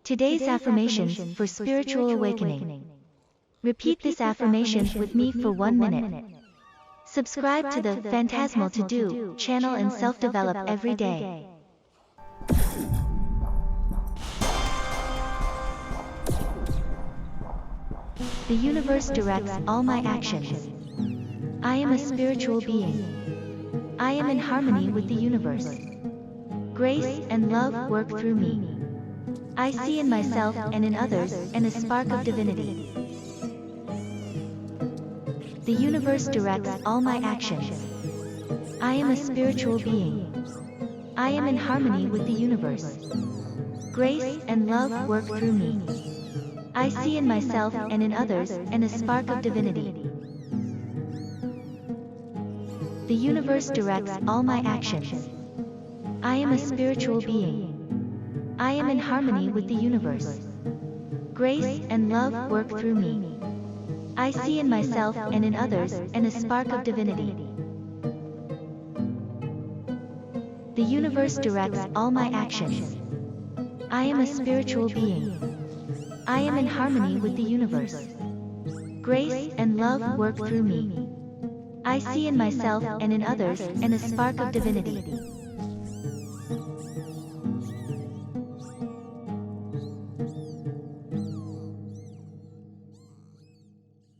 Today's affirmations for spiritual awakening. Repeat this affirmation with me for 1 minute. Subscribe to the Phantasmal To Do channel and self-develop every day. The universe directs all my actions. I am a spiritual being. I am in harmony with the universe. Grace and love work through me. I see in myself and in others a spark of divinity. The universe directs all my actions. I am a spiritual being. I am in harmony with the universe. Grace and love work through me. I see in myself and in others a spark of divinity. The universe directs all my actions. I am a spiritual being. I am in harmony with the universe. Grace and love work through me. I see in myself and in others a spark of divinity. The universe directs all my actions. I am a spiritual being. I am in harmony with the universe. Grace and love work through me. I see in myself and in others a spark of divinity.